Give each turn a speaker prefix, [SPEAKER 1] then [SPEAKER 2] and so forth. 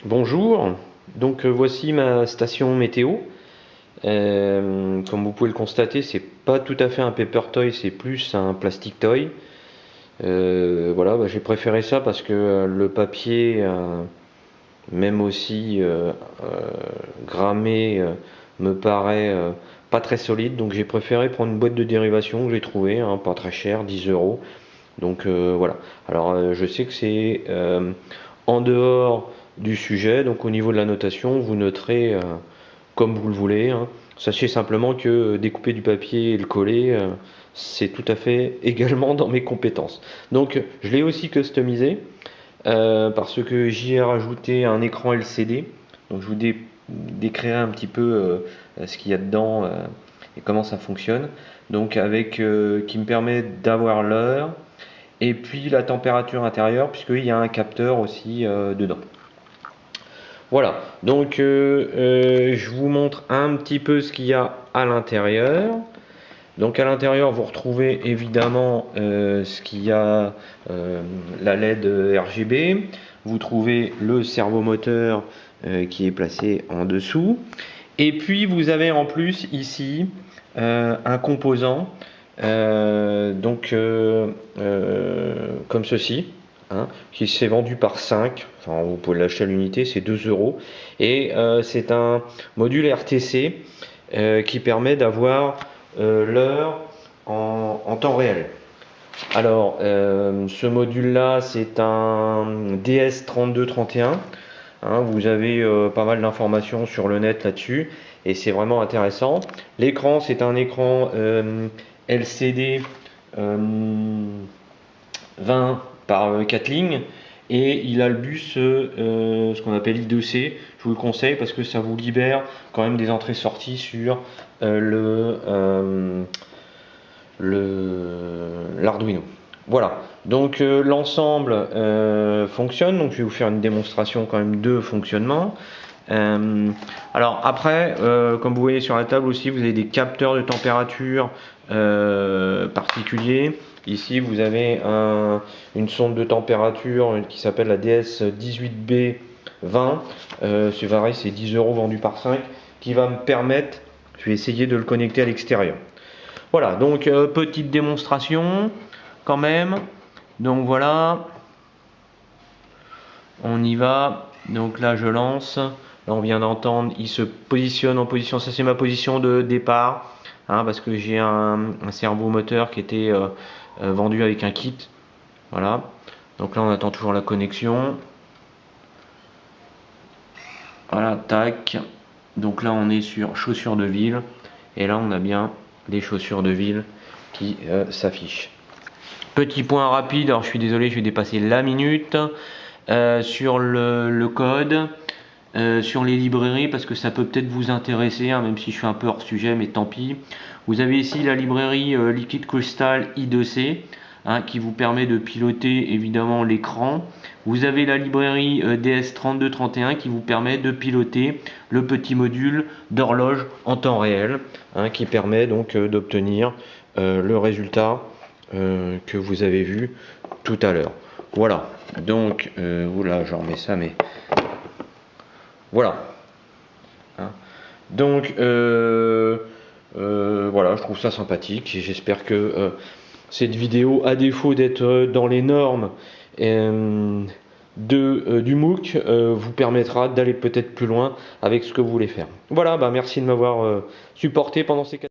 [SPEAKER 1] Bonjour, donc voici ma station météo. Comme vous pouvez le constater, c'est pas tout à fait un paper toy, c'est plus un plastic toy. Voilà, j'ai préféré ça parce que le papier, même aussi grammé, me paraît pas très solide. Donc j'ai préféré prendre une boîte de dérivation que j'ai trouvée, hein, pas très cher, 10 euros. Donc voilà. Alors je sais que c'est en dehors du sujet, donc au niveau de la notation, vous noterez comme vous le voulez, hein. Sachez simplement que découper du papier et le coller, c'est tout à fait également dans mes compétences. Donc je l'ai aussi customisé parce que j'y ai rajouté un écran LCD. Donc je vous décrirai un petit peu ce qu'il y a dedans et comment ça fonctionne. Donc avec qui me permet d'avoir l'heure et puis la température intérieure puisqu'il y a un capteur aussi dedans. Voilà, donc je vous montre un petit peu ce qu'il y a à l'intérieur. Donc à l'intérieur, vous retrouvez évidemment ce qu'il y a, la LED RGB. Vous trouvez le servomoteur qui est placé en dessous. Et puis vous avez en plus ici un composant, comme ceci, hein, qui s'est vendu par 5. Enfin, vous pouvez l'acheter à l'unité, c'est 2 euros. Et c'est un module RTC qui permet d'avoir l'heure en temps réel. Alors, ce module-là, c'est un DS3231. Hein, vous avez pas mal d'informations sur le net là-dessus et c'est vraiment intéressant. L'écran, c'est un écran LCD 20 par 4 lignes et il a le bus, ce qu'on appelle I2C. Je vous le conseille parce que ça vous libère quand même des entrées-sorties sur l'Arduino. Voilà, donc l'ensemble fonctionne, donc je vais vous faire une démonstration quand même de fonctionnement. Alors après, comme vous voyez sur la table aussi, vous avez des capteurs de température particuliers. Ici, vous avez une sonde de température qui s'appelle la DS18B20. C'est pareil, c'est 10 euros vendu par 5, qui va me permettre, je vais essayer de le connecter à l'extérieur. Voilà, donc petite démonstration quand même. Donc voilà, on y va. Donc là, je lance. Là, on vient d'entendre, il se positionne en position. Ça, c'est ma position de départ, hein, parce que j'ai un servomoteur qui était vendu avec un kit. Voilà. Donc là, on attend toujours la connexion. Voilà, tac. Donc là, on est sur chaussures de ville. Et là, on a bien les chaussures de ville qui s'affichent. Petit point rapide, alors je suis désolé, je vais dépasser la minute. Sur le code, sur les librairies, parce que ça peut peut-être vous intéresser, hein, même si je suis un peu hors sujet, mais tant pis. Vous avez ici la librairie Liquid Crystal I2C, hein, qui vous permet de piloter évidemment l'écran. Vous avez la librairie DS3231 qui vous permet de piloter le petit module d'horloge en temps réel, hein, qui permet donc d'obtenir le résultat que vous avez vu tout à l'heure. Voilà, donc, oula, je remets ça, mais voilà. Hein. Donc, voilà, je trouve ça sympathique et j'espère que cette vidéo, à défaut d'être dans les normes du MOOC, vous permettra d'aller peut-être plus loin avec ce que vous voulez faire. Voilà, merci de m'avoir supporté pendant ces 4